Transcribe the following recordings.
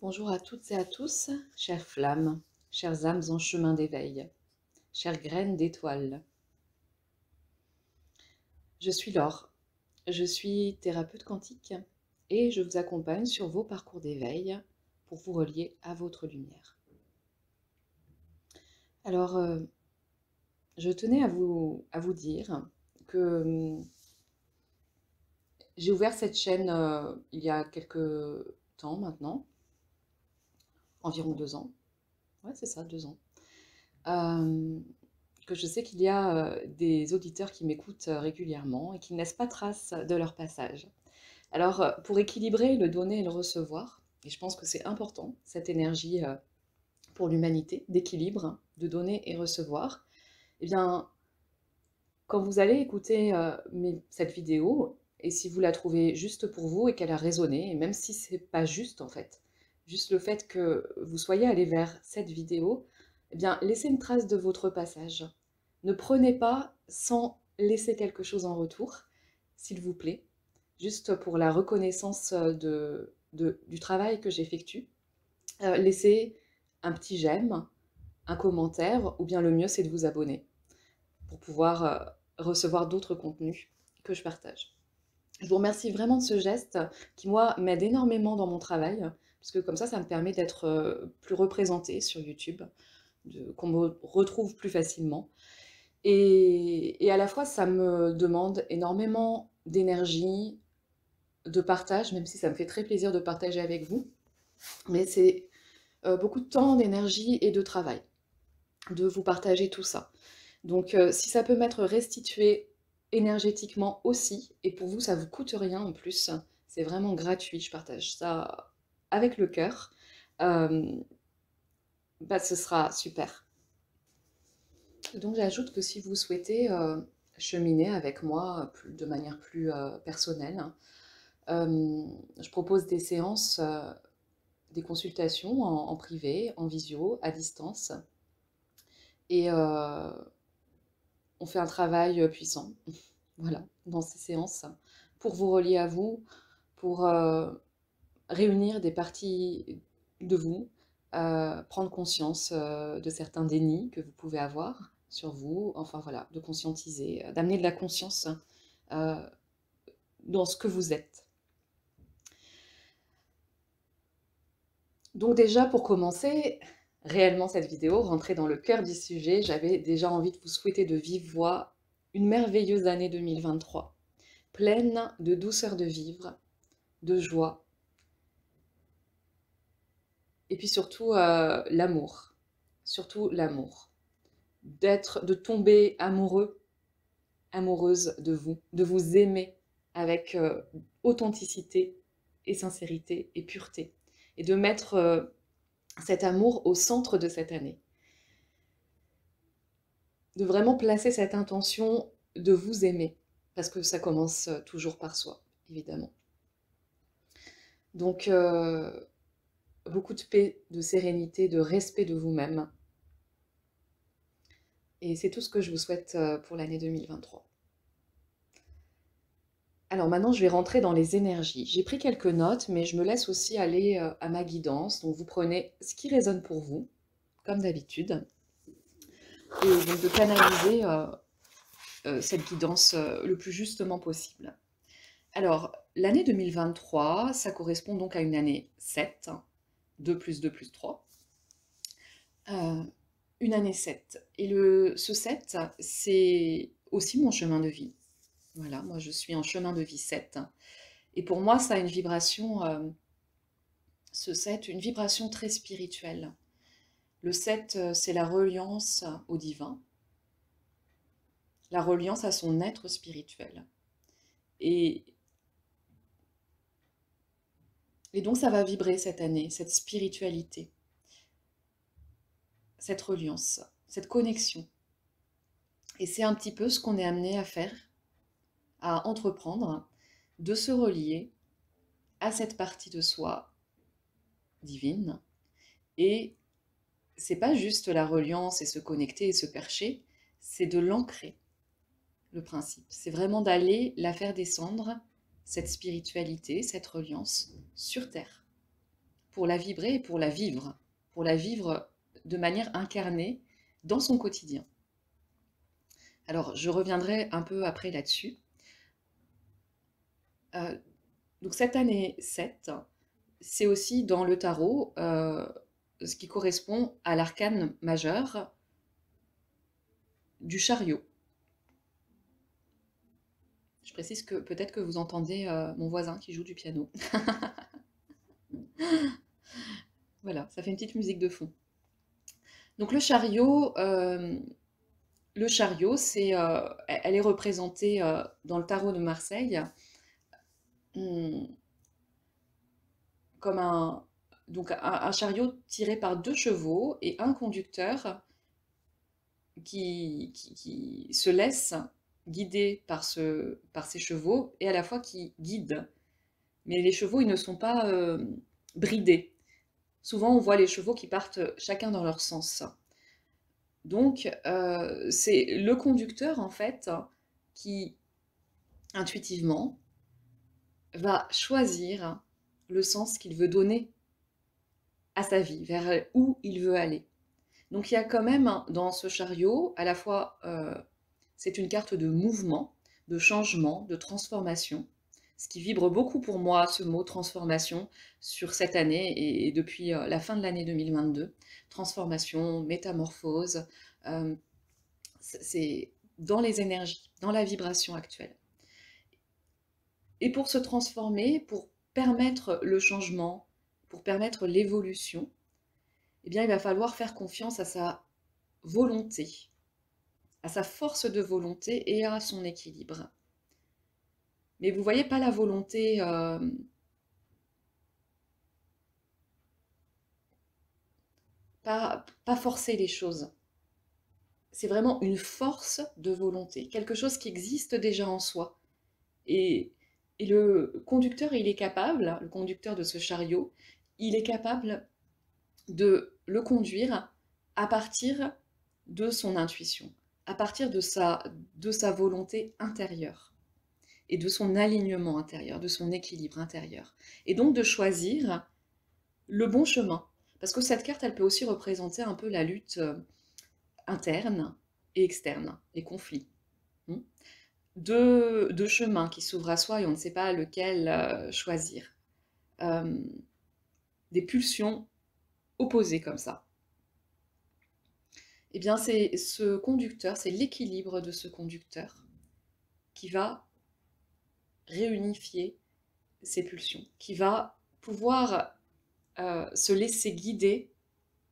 Bonjour à toutes et à tous, chères flammes, chères âmes en chemin d'éveil, chères graines d'étoiles. Je suis Laure, je suis thérapeute quantique et je vous accompagne sur vos parcours d'éveil pour vous relier à votre lumière. Alors, je tenais à vous dire que j'ai ouvert cette chaîne il y a quelques temps maintenant, environ 2 ans. Ouais, c'est ça, 2 ans. Euh, que je sais qu'il y a des auditeurs qui m'écoutent régulièrement et qui ne laissent pas trace de leur passage. Alors, pour équilibrer le donner et le recevoir, et je pense que c'est important, cette énergie pour l'humanité, d'équilibre, de donner et recevoir, eh bien, quand vous allez écouter cette vidéo, et si vous la trouvez juste pour vous et qu'elle a résonné, et même si c'est pas juste en fait, juste le fait que vous soyez allé vers cette vidéo, eh bien, laissez une trace de votre passage. Ne prenez pas sans laisser quelque chose en retour, s'il vous plaît, juste pour la reconnaissance du travail que j'effectue. Laissez un petit j'aime, un commentaire, ou bien le mieux c'est de vous abonner pour pouvoir recevoir d'autres contenus que je partage. Je vous remercie vraiment de ce geste qui, moi, m'aide énormément dans mon travail, parce que comme ça me permet d'être plus représentée sur YouTube, qu'on me retrouve plus facilement. Et à la fois, ça me demande énormément d'énergie, de partage, même si ça me fait très plaisir de partager avec vous. Mais c'est beaucoup de temps, d'énergie et de travail, de vous partager tout ça. Donc si ça peut m'être restitué énergétiquement aussi, et pour vous ça vous coûte rien en plus, c'est vraiment gratuit, je partage ça avec le cœur, euh, bah, ce sera super. Donc j'ajoute que si vous souhaitez cheminer avec moi de manière plus personnelle, je propose des séances, des consultations en privé, en visio, à distance, et on fait un travail puissant. Voilà, dans ces séances, pour vous relier à vous, pour réunir des parties de vous, prendre conscience de certains dénis que vous pouvez avoir sur vous, enfin voilà, de conscientiser, d'amener de la conscience euh, dans ce que vous êtes. Donc déjà, pour commencer réellement cette vidéo, rentrer dans le cœur du sujet, j'avais déjà envie de vous souhaiter de vive voix une merveilleuse année 2023, pleine de douceur de vivre, de joie, et puis surtout l'amour. Surtout l'amour. De tomber amoureux, amoureuse de vous aimer avec authenticité et sincérité et pureté. Et de mettre cet amour au centre de cette année. De vraiment placer cette intention de vous aimer. Parce que ça commence toujours par soi, évidemment. Donc, beaucoup de paix, de sérénité, de respect de vous-même. Et c'est tout ce que je vous souhaite pour l'année 2023. Alors maintenant, je vais rentrer dans les énergies. J'ai pris quelques notes, mais je me laisse aussi aller à ma guidance. Donc vous prenez ce qui résonne pour vous, comme d'habitude, et donc de canaliser cette guidance le plus justement possible. Alors, l'année 2023, ça correspond donc à une année 7, 2 plus 2 plus 3. Une année 7. Et ce 7, c'est aussi mon chemin de vie. Voilà, moi je suis en chemin de vie 7. Et pour moi, ça a une vibration, ce 7, une vibration très spirituelle. Le 7, c'est la reliance au divin, la reliance à son être spirituel. Et, et donc ça va vibrer cette année, cette spiritualité, cette reliance, cette connexion. Et c'est un petit peu ce qu'on est amené à faire, à entreprendre, de se relier à cette partie de soi divine. Et c'est pas juste la reliance et se connecter et se percher, c'est de l'ancrer, le principe. C'est vraiment d'aller la faire descendre, cette spiritualité, cette reliance, sur Terre. pour la vibrer et pour la vivre de manière incarnée dans son quotidien. Alors, je reviendrai un peu après là-dessus. Donc cette année 7, c'est aussi dans le tarot ce qui correspond à l'arcane majeur du chariot. Je précise que peut-être que vous entendez mon voisin qui joue du piano. Voilà, ça fait une petite musique de fond. Donc le chariot, elle est représentée dans le tarot de Marseille comme un chariot tiré par 2 chevaux et un conducteur qui se laisse guider par ces chevaux et à la fois qui guide. Mais les chevaux, ils ne sont pas bridés. Souvent, on voit les chevaux qui partent chacun dans leur sens. Donc, c'est le conducteur, en fait, qui, intuitivement, va choisir le sens qu'il veut donner à sa vie, vers où il veut aller. Donc, il y a quand même, dans ce chariot, à la fois, c'est une carte de mouvement, de changement, de transformation, ce qui vibre beaucoup pour moi, ce mot transformation, sur cette année et depuis la fin de l'année 2022. Transformation, métamorphose, c'est dans les énergies, dans la vibration actuelle. Et pour se transformer, pour permettre le changement, pour permettre l'évolution, eh bien, il va falloir faire confiance à sa volonté, à sa force de volonté et à son équilibre. Mais vous voyez pas la volonté pas forcer les choses. C'est vraiment une force de volonté, quelque chose qui existe déjà en soi. Et le conducteur, il est capable, le conducteur de ce chariot, il est capable de le conduire à partir de son intuition, à partir de sa volonté intérieure et de son alignement intérieur, de son équilibre intérieur. Et donc de choisir le bon chemin. Parce que cette carte, elle peut aussi représenter un peu la lutte interne et externe, les conflits. Deux chemins qui s'ouvrent à soi et on ne sait pas lequel choisir. Des pulsions opposées comme ça. Eh bien, c'est ce conducteur, c'est l'équilibre de ce conducteur qui va réunifier ces pulsions, qui va pouvoir se laisser guider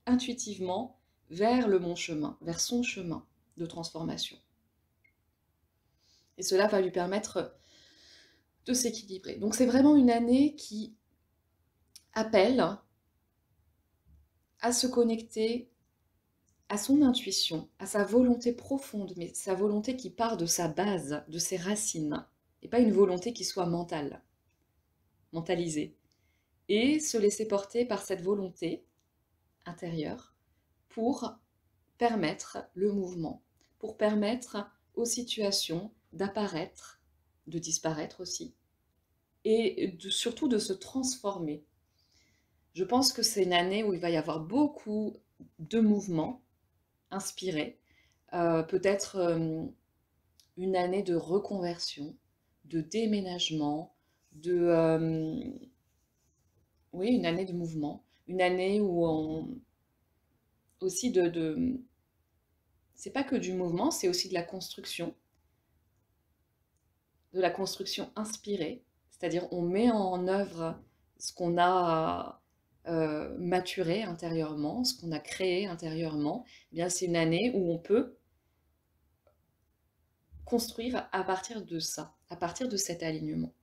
intuitivement vers le bon chemin, vers son chemin de transformation. Et cela va lui permettre de s'équilibrer. Donc c'est vraiment une année qui appelle à se connecter à son intuition, à sa volonté profonde, mais sa volonté qui part de sa base, de ses racines, et pas une volonté qui soit mentalisée. Et se laisser porter par cette volonté intérieure pour permettre le mouvement, pour permettre aux situations d'apparaître, de disparaître aussi, et surtout de se transformer. Je pense que c'est une année où il va y avoir beaucoup de mouvements inspirés, peut-être une année de reconversion, de déménagement, oui, une année de mouvement, une année où aussi c'est pas que du mouvement, c'est aussi de la construction inspirée, c'est-à-dire on met en œuvre ce qu'on a maturé intérieurement, ce qu'on a créé intérieurement. Eh bien, c'est une année où on peut construire à partir de ça, à partir de cet alignement.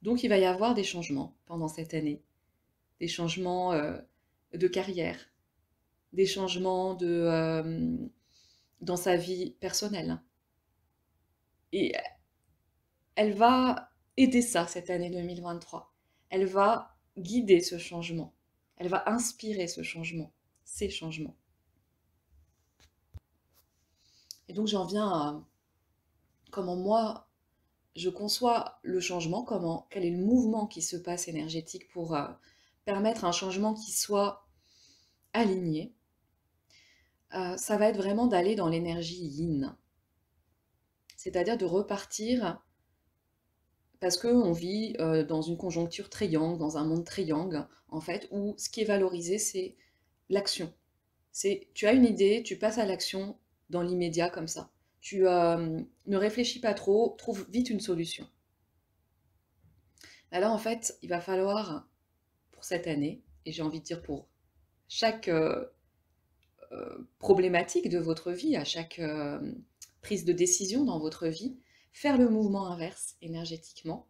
Donc il va y avoir des changements pendant cette année, des changements de carrière, des changements dans sa vie personnelle. Et elle va aider ça cette année 2023. Elle va guider ce changement. Elle va inspirer ce changement, ces changements. Et donc j'en viens à comment moi, je conçois le changement, comment, quel est le mouvement qui se passe énergétique pour permettre un changement qui soit aligné. Ça va être vraiment d'aller dans l'énergie yin, c'est-à-dire de repartir, parce qu'on vit dans une conjoncture triangle, dans un monde triangle, en fait, où ce qui est valorisé, c'est l'action. C'est, tu as une idée, tu passes à l'action dans l'immédiat comme ça. Tu ne réfléchis pas trop, trouve vite une solution. Alors en fait, il va falloir, pour cette année, et j'ai envie de dire pour chaque problématique de votre vie, à chaque prise de décision dans votre vie, faire le mouvement inverse énergétiquement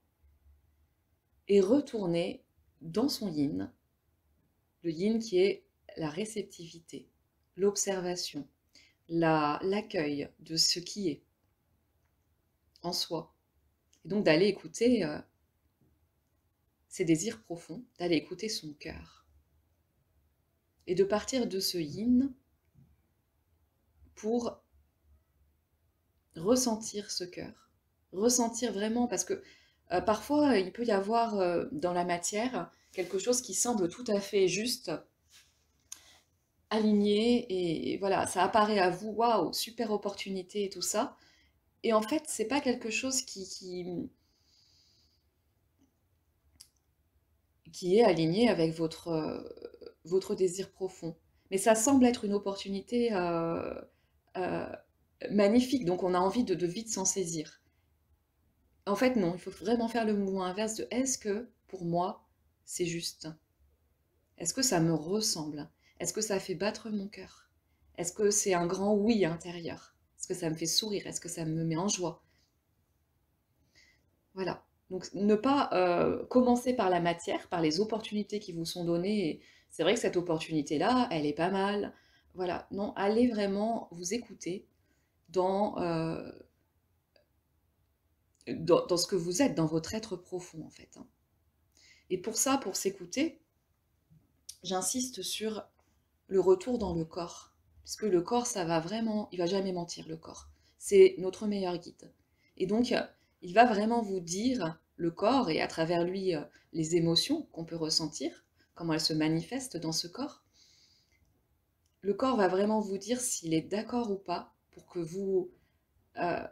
et retourner dans son yin, le yin qui est la réceptivité, l'observation, l'accueil de ce qui est en soi. Et donc d'aller écouter ses désirs profonds, d'aller écouter son cœur. Et de partir de ce yin pour ressentir ce cœur. Ressentir vraiment, parce que parfois il peut y avoir dans la matière quelque chose qui semble tout à fait juste, aligné, et voilà, ça apparaît à vous, waouh, super opportunité et tout ça. Et en fait, c'est pas quelque chose qui est aligné avec votre désir profond. Mais ça semble être une opportunité euh, magnifique, donc on a envie de vite s'en saisir. En fait, non, il faut vraiment faire le mouvement inverse de est-ce que, pour moi, c'est juste? Est-ce que ça me ressemble? Est-ce que ça fait battre mon cœur? Est-ce que c'est un grand oui intérieur? Est-ce que ça me fait sourire? Est-ce que ça me met en joie? Voilà. Donc, ne pas commencer par la matière, par les opportunités qui vous sont données. Et c'est vrai que cette opportunité-là, elle est pas mal. Voilà. Non, allez vraiment vous écouter dans, dans ce que vous êtes, dans votre être profond, en fait, hein. Et pour ça, pour s'écouter, j'insiste sur le retour dans le corps. Parce que le corps, ça va vraiment, il va jamais mentir, le corps. C'est notre meilleur guide. Et donc, il va vraiment vous dire, le corps, et à travers lui, les émotions qu'on peut ressentir, comment elles se manifestent dans ce corps. Le corps va vraiment vous dire s'il est d'accord ou pas pour que vous euh,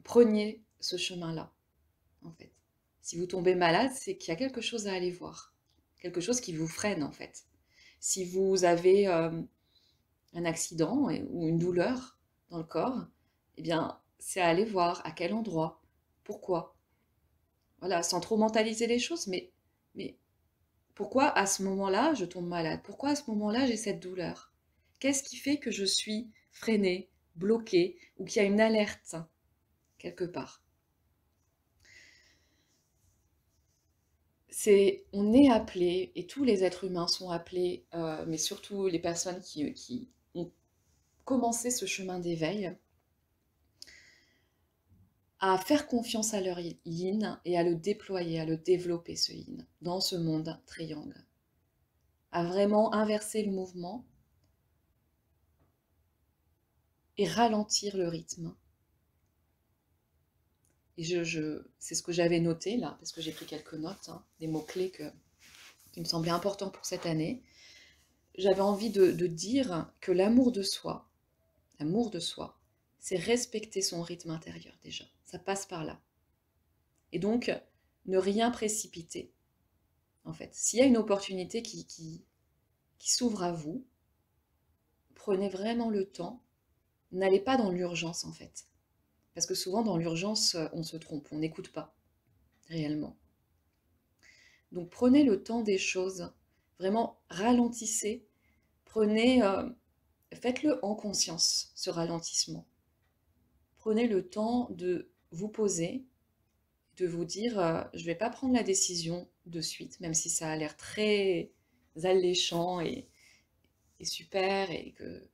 preniez ce chemin-là, en fait. Si vous tombez malade, c'est qu'il y a quelque chose à aller voir. Quelque chose qui vous freine, en fait. Si vous avez un accident ou une douleur dans le corps, eh bien, c'est à aller voir à quel endroit, pourquoi. Voilà, sans trop mentaliser les choses, mais pourquoi à ce moment-là je tombe malade? Pourquoi à ce moment-là j'ai cette douleur? Qu'est-ce qui fait que je suis freinée, bloquée, ou qu'il y a une alerte quelque part? On est appelé, et tous les êtres humains sont appelés, mais surtout les personnes qui ont commencé ce chemin d'éveil, à faire confiance à leur yin et à le déployer, à le développer ce yin dans ce monde triangle. À vraiment inverser le mouvement et ralentir le rythme. Et c'est ce que j'avais noté là, parce que j'ai pris quelques notes, hein, des mots-clés qui me semblaient importants pour cette année. J'avais envie de dire que l'amour de soi, c'est respecter son rythme intérieur déjà. Ça passe par là. Et donc, ne rien précipiter, en fait. S'il y a une opportunité qui s'ouvre à vous, prenez vraiment le temps. N'allez pas dans l'urgence, en fait. Parce que souvent, dans l'urgence, on se trompe, on n'écoute pas réellement. Donc, prenez le temps des choses. Vraiment, ralentissez. Faites-le en conscience, ce ralentissement. Prenez le temps de vous poser, de vous dire, je ne vais pas prendre la décision de suite, même si ça a l'air très alléchant et super, et qu'il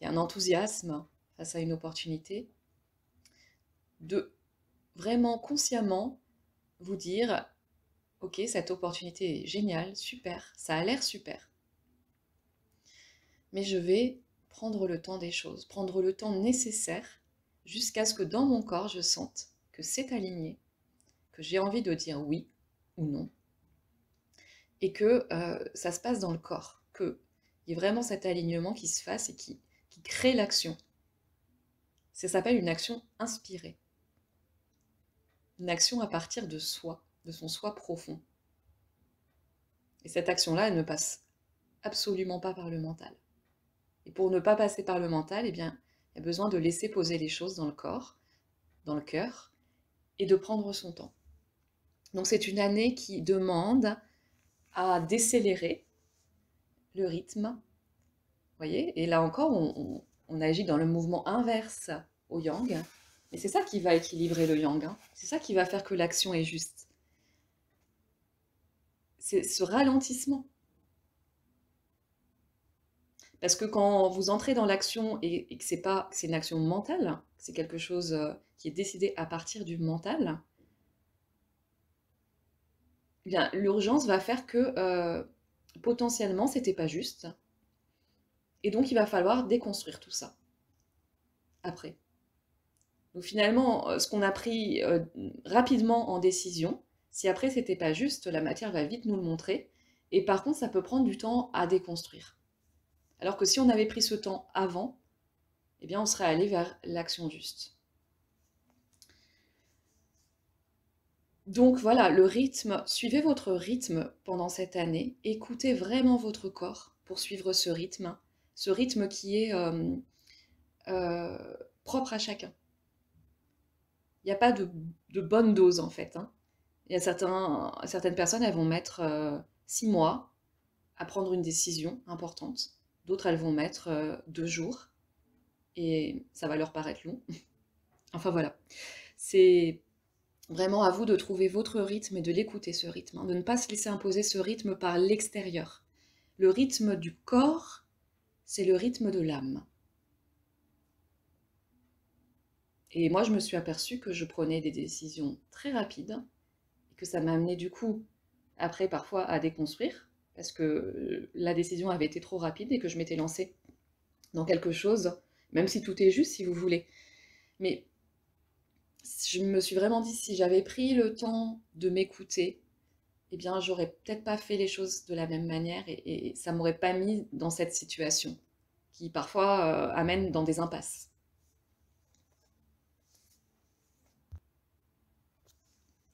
y a un enthousiasme face à une opportunité, de vraiment consciemment vous dire, ok, cette opportunité est géniale, super, ça a l'air super, mais je vais prendre le temps des choses, prendre le temps nécessaire jusqu'à ce que dans mon corps je sente que c'est aligné, que j'ai envie de dire oui ou non, et que ça se passe dans le corps, qu'il y ait vraiment cet alignement qui se fasse et qui crée l'action. Ça s'appelle une action inspirée. Une action à partir de soi, de son soi profond. Et cette action-là, elle ne passe absolument pas par le mental. Et pour ne pas passer par le mental, eh bien, il y a besoin de laisser poser les choses dans le corps, dans le cœur, et de prendre son temps. Donc c'est une année qui demande à décélérer le rythme, voyez. Et là encore, on agit dans le mouvement inverse au yang, et c'est ça qui va équilibrer le yang, hein. C'est ça qui va faire que l'action est juste. C'est ce ralentissement. Parce que quand vous entrez dans l'action et que c'est une action mentale, c'est quelque chose qui est décidé à partir du mental, eh bien l'urgence va faire que potentiellement c'était pas juste, et donc il va falloir déconstruire tout ça après. Donc finalement, ce qu'on a pris rapidement en décision, si après c'était pas juste, la matière va vite nous le montrer, et par contre ça peut prendre du temps à déconstruire. Alors que si on avait pris ce temps avant, eh bien on serait allé vers l'action juste. Donc voilà, le rythme, suivez votre rythme pendant cette année, écoutez vraiment votre corps pour suivre ce rythme qui est euh, propre à chacun. Il n'y a pas de bonne dose en fait, hein. Il y a certaines personnes, elles vont mettre 6 mois à prendre une décision importante, d'autres elles vont mettre 2 jours, et ça va leur paraître long. Enfin voilà, c'est vraiment à vous de trouver votre rythme et de l'écouter ce rythme, hein, de ne pas se laisser imposer ce rythme par l'extérieur. Le rythme du corps, c'est le rythme de l'âme. Et moi, je me suis aperçue que je prenais des décisions très rapides, et que ça m'a amené du coup, après parfois, à déconstruire, parce que la décision avait été trop rapide et que je m'étais lancée dans quelque chose, même si tout est juste, si vous voulez. Mais je me suis vraiment dit, si j'avais pris le temps de m'écouter, eh bien, j'aurais peut-être pas fait les choses de la même manière, et ça m'aurait pas mis dans cette situation qui parfois amène dans des impasses.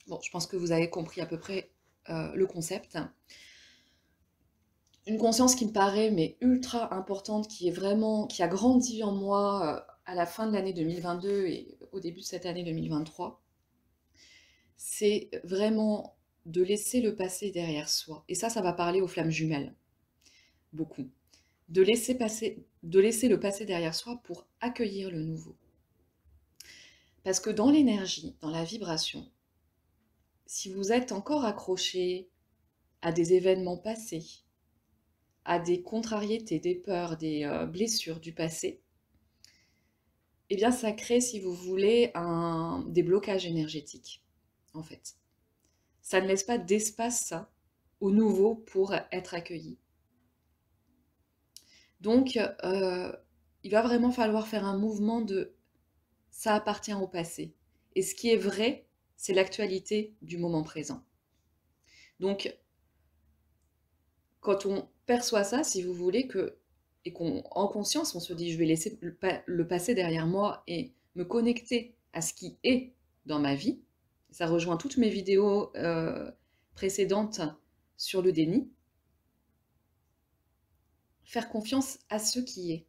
Bon, je pense que vous avez compris à peu près le concept. Une conscience qui me paraît mais ultra importante, qui a grandi en moi à la fin de l'année 2022 et au début de cette année 2023, c'est vraiment de laisser le passé derrière soi. Et ça va parler aux flammes jumelles, beaucoup. De laisser le passé derrière soi pour accueillir le nouveau. Parce que dans l'énergie, dans la vibration, si vous êtes encore accroché à des événements passés, à des contrariétés, des peurs, des blessures du passé, eh bien ça crée, si vous voulez, des blocages énergétiques, en fait. Ça ne laisse pas d'espace au nouveau pour être accueilli. Donc, il va vraiment falloir faire un mouvement de ça appartient au passé. Et ce qui est vrai, c'est l'actualité du moment présent. Donc, quand on perçoit ça, si vous voulez, et qu'en conscience, on se dit, je vais laisser le passé derrière moi et me connecter à ce qui est dans ma vie, ça rejoint toutes mes vidéos précédentes sur le déni, faire confiance à ce qui est,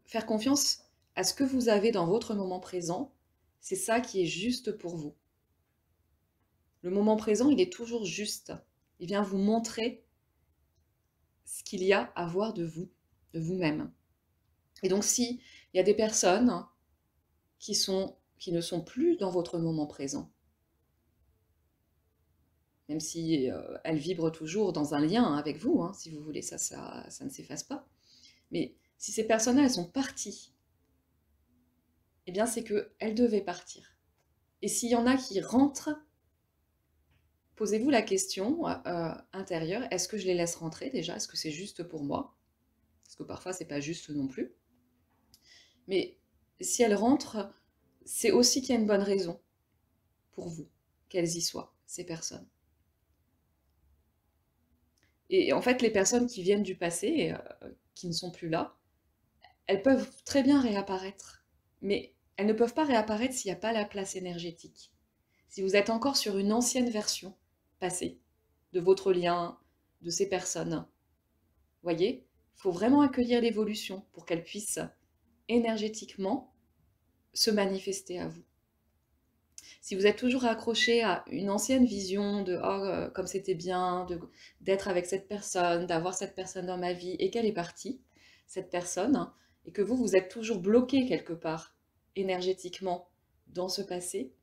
faire confiance à ce que vous avez dans votre moment présent, c'est ça qui est juste pour vous. Le moment présent, il est toujours juste. Il vient vous montrer ce qu'il y a à voir de vous, de vous-même. Et donc, s'il y a des personnes qui ne sont plus dans votre moment présent, même si elles vibrent toujours dans un lien avec vous, hein, si vous voulez, ça ne s'efface pas. Mais si ces personnes-là, elles sont parties, eh bien, c'est qu'elles devaient partir. Et s'il y en a qui rentrent, posez-vous la question intérieure, est-ce que je les laisse rentrer déjà? Est-ce que c'est juste pour moi? Parce que parfois, c'est pas juste non plus. Mais si elles rentrent, c'est aussi qu'il y a une bonne raison pour vous. qu'elles y soient, ces personnes. Et en fait, les personnes qui viennent du passé, qui ne sont plus là, elles peuvent très bien réapparaître. Mais elles ne peuvent pas réapparaître s'il n'y a pas la place énergétique. Si vous êtes encore sur une ancienne version passée de votre lien, de ces personnes, voyez, il faut vraiment accueillir l'évolution pour qu'elle puisse énergétiquement se manifester à vous. Si vous êtes toujours accroché à une ancienne vision de oh, comme c'était bien d'être avec cette personne, d'avoir cette personne dans ma vie et qu'elle est partie, cette personne, et que vous êtes toujours bloqué quelque part énergétiquement dans ce passé,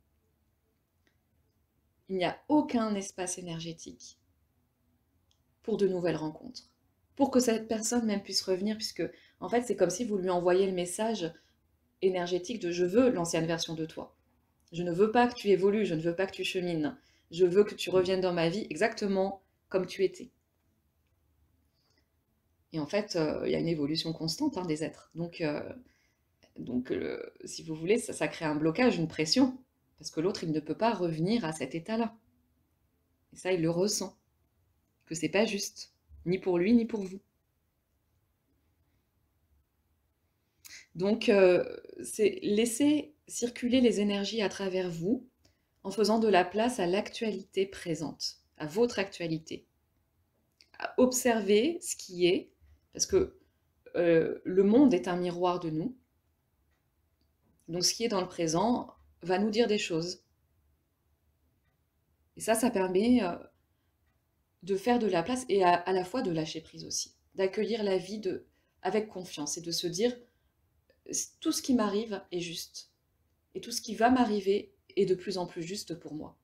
il n'y a aucun espace énergétique pour de nouvelles rencontres. Pour que cette personne même puisse revenir, puisque en fait c'est comme si vous lui envoyez le message énergétique de je veux l'ancienne version de toi. Je ne veux pas que tu évolues, je ne veux pas que tu chemines. Je veux que tu reviennes dans ma vie exactement comme tu étais. Et en fait, il y a une évolution constante des êtres. Donc si vous voulez, ça crée un blocage, une pression, parce que l'autre, il ne peut pas revenir à cet état-là. Et ça, il le ressent, que c'est pas juste, ni pour lui, ni pour vous. Donc, c'est laisser circuler les énergies à travers vous, en faisant de la place à l'actualité présente, à votre actualité. À observer ce qui est, parce que le monde est un miroir de nous. Donc ce qui est dans le présent va nous dire des choses. Et ça permet de faire de la place et à la fois de lâcher prise aussi. D'accueillir la vie avec confiance et de se dire tout ce qui m'arrive est juste. Et tout ce qui va m'arriver est de plus en plus juste pour moi.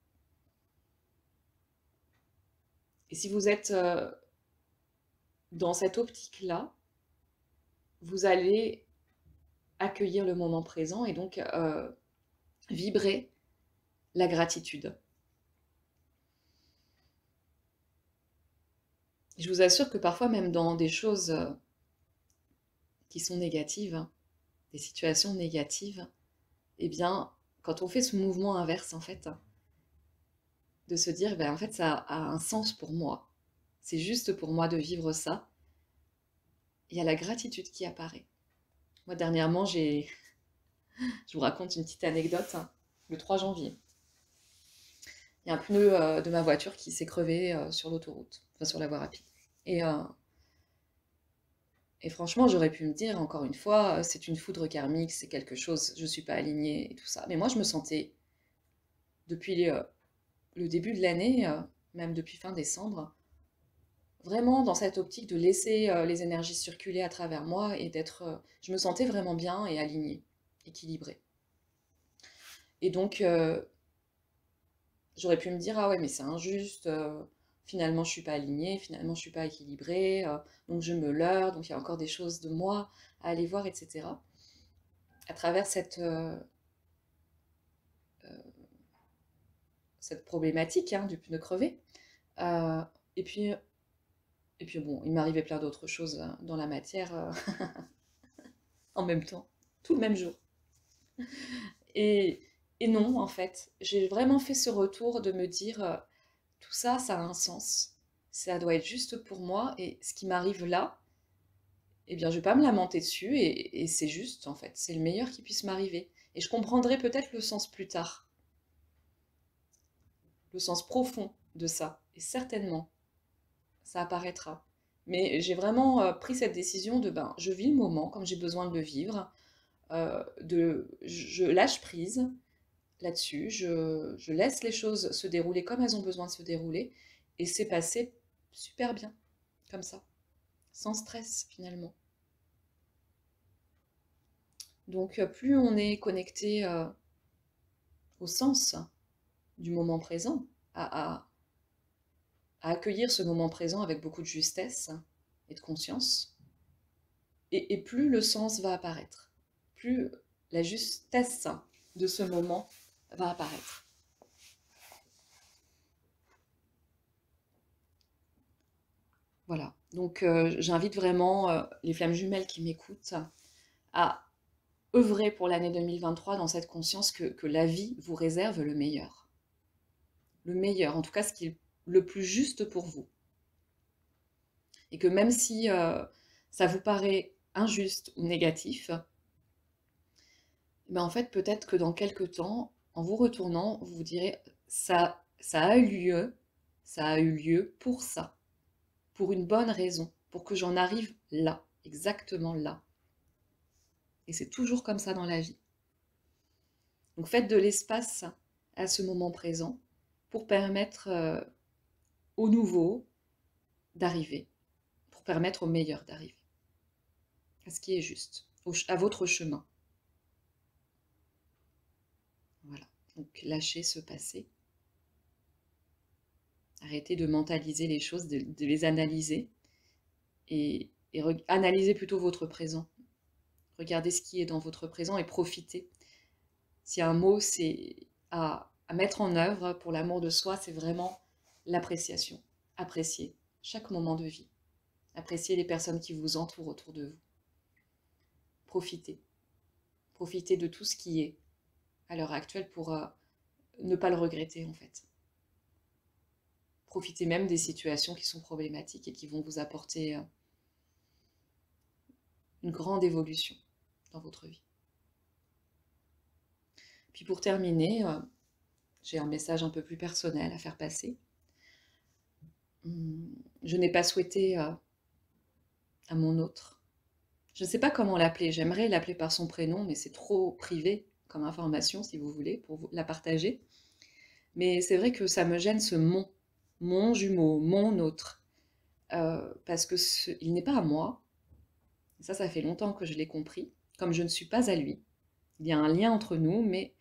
Et si vous êtes dans cette optique-là, vous allez accueillir le moment présent et donc vibrer la gratitude. Je vous assure que parfois, même dans des choses qui sont négatives, des situations négatives, eh bien, quand on fait ce mouvement inverse, en fait, de se dire, ben, en fait, ça a un sens pour moi. C'est juste pour moi de vivre ça. Il y a la gratitude qui apparaît. Moi, dernièrement, je vous raconte une petite anecdote. Le 3 janvier, il y a un pneu de ma voiture qui s'est crevé sur l'autoroute, enfin sur la voie rapide. Et franchement, j'aurais pu me dire, encore une fois, c'est une foudre karmique, c'est quelque chose, je ne suis pas alignée et tout ça. Mais moi, je me sentais, depuis le début de l'année, même depuis fin décembre, vraiment dans cette optique de laisser les énergies circuler à travers moi et d'être... je me sentais vraiment bien et alignée, équilibrée. Et donc, j'aurais pu me dire, ah ouais, mais c'est injuste, finalement je suis pas alignée, finalement je suis pas équilibrée, donc je me leurre, donc il y a encore des choses de moi à aller voir, etc. À travers cette problématique du pneu crevé. Euh, et puis, bon, il m'arrivait plein d'autres choses dans la matière en même temps, tout le même jour. Et, et non, en fait, j'ai vraiment fait ce retour de me dire, tout ça, ça a un sens. Ça doit être juste pour moi. Et ce qui m'arrive là, eh bien, je vais pas me lamenter dessus. Et c'est juste, en fait. C'est le meilleur qui puisse m'arriver. Et je comprendrai peut-être le sens plus tard. Le sens profond de ça. Et certainement, ça apparaîtra. Mais j'ai vraiment pris cette décision de, ben, je vis le moment comme j'ai besoin de le vivre. Je lâche prise là-dessus. Je laisse les choses se dérouler comme elles ont besoin de se dérouler. Et c'est passé super bien, comme ça. Sans stress, finalement. Donc, plus on est connecté au sens du moment présent, à accueillir ce moment présent avec beaucoup de justesse et de conscience, et plus le sens va apparaître, plus la justesse de ce moment va apparaître. Voilà, donc j'invite vraiment les flammes jumelles qui m'écoutent à œuvrer pour l'année 2023 dans cette conscience que la vie vous réserve le meilleur. le meilleur, en tout cas ce qui est le plus juste pour vous. Et que même si ça vous paraît injuste ou négatif, ben en fait peut-être que dans quelques temps, en vous retournant, vous vous direz ça a eu lieu, ça a eu lieu pour ça, pour une bonne raison, pour que j'en arrive là, exactement là. Et c'est toujours comme ça dans la vie. Donc faites de l'espace à ce moment présent pour permettre au nouveau d'arriver, pour permettre au meilleur d'arriver, à ce qui est juste, à votre chemin. Voilà, donc lâchez ce passé. Arrêtez de mentaliser les choses, de les analyser et analysez plutôt votre présent. Regardez ce qui est dans votre présent et profitez. Si un mot, c'est à mettre en œuvre pour l'amour de soi, c'est vraiment l'appréciation. Appréciez chaque moment de vie. Appréciez les personnes qui vous entourent autour de vous. Profitez. Profitez de tout ce qui est à l'heure actuelle pour ne pas le regretter en fait. Profitez même des situations qui sont problématiques et qui vont vous apporter une grande évolution dans votre vie. Puis pour terminer, j'ai un message un peu plus personnel à faire passer. Je n'ai pas souhaité à mon autre. Je ne sais pas comment l'appeler, j'aimerais l'appeler par son prénom, mais c'est trop privé comme information, si vous voulez, pour la partager. Mais c'est vrai que ça me gêne ce mon jumeau, mon autre, parce que il n'est pas à moi. Ça fait longtemps que je l'ai compris, comme je ne suis pas à lui. Il y a un lien entre nous, mais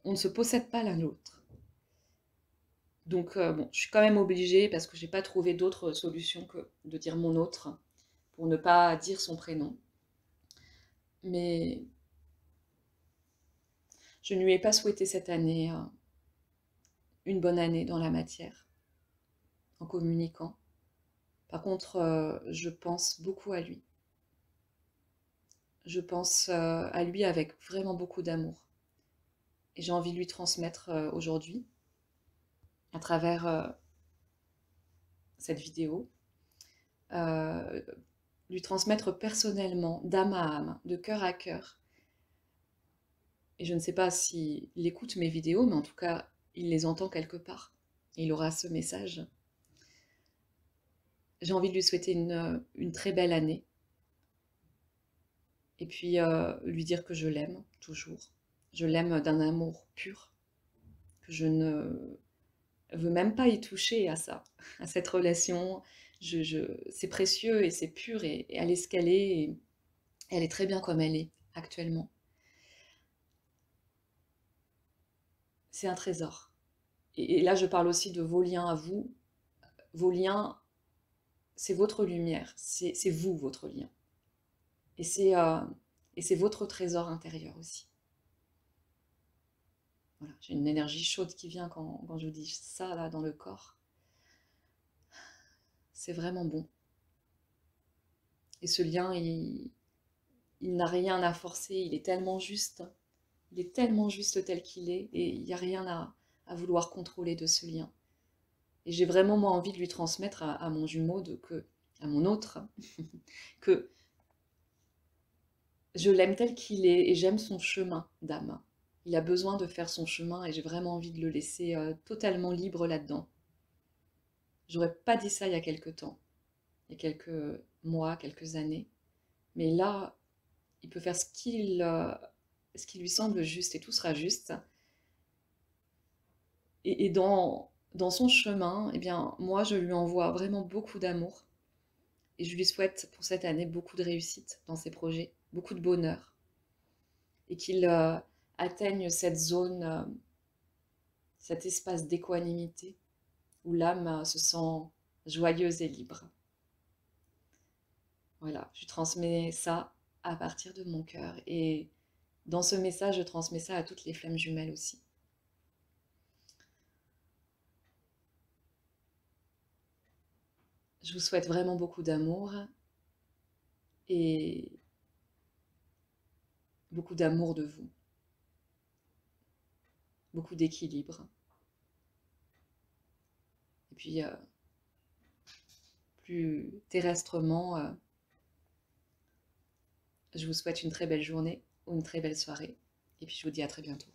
on ne se possède pas l'un l'autre. Donc bon, je suis quand même obligée, parce que je n'ai pas trouvé d'autre solution que de dire mon autre, pour ne pas dire son prénom. Mais je ne lui ai pas souhaité cette année une bonne année dans la matière, en communiquant. Par contre, je pense beaucoup à lui. Je pense à lui avec vraiment beaucoup d'amour. Et j'ai envie de lui transmettre aujourd'hui, à travers cette vidéo, lui transmettre personnellement, d'âme à âme, de cœur à cœur. Et je ne sais pas s'il écoute mes vidéos, mais en tout cas, il les entend quelque part. Et il aura ce message. J'ai envie de lui souhaiter une très belle année. Et puis lui dire que je l'aime toujours. Je l'aime d'un amour pur, que je ne veux même pas y toucher à ça, à cette relation. C'est précieux et c'est pur et elle est ce qu'elle est et elle est très bien comme elle est actuellement. C'est un trésor. Et là, je parle aussi de vos liens à vous. Vos liens, c'est votre lumière, c'est vous, votre lien. Et c'est votre trésor intérieur aussi. Voilà, j'ai une énergie chaude qui vient quand je vous dis ça là dans le corps. C'est vraiment bon. Et ce lien, il n'a rien à forcer, il est tellement juste. Il est tellement juste tel qu'il est et il n'y a rien à vouloir contrôler de ce lien. Et j'ai vraiment moi envie de lui transmettre à mon jumeau, à mon autre, que je l'aime tel qu'il est et j'aime son chemin d'âme. Il a besoin de faire son chemin et j'ai vraiment envie de le laisser totalement libre là-dedans. J'aurais pas dit ça il y a quelques temps, il y a quelques mois, quelques années. Mais là, il peut faire ce qui lui semble juste et tout sera juste. Et dans son chemin, eh bien, moi, je lui envoie vraiment beaucoup d'amour. Et je lui souhaite pour cette année beaucoup de réussite dans ses projets, beaucoup de bonheur. Et qu'il atteigne cette zone, cet espace d'équanimité où l'âme se sent joyeuse et libre. Voilà, je transmets ça à partir de mon cœur. Et dans ce message, je transmets ça à toutes les flammes jumelles aussi. Je vous souhaite vraiment beaucoup d'amour et beaucoup d'amour de vous, beaucoup d'équilibre. Et puis, plus terrestrement, je vous souhaite une très belle journée ou une très belle soirée. Et puis, je vous dis à très bientôt.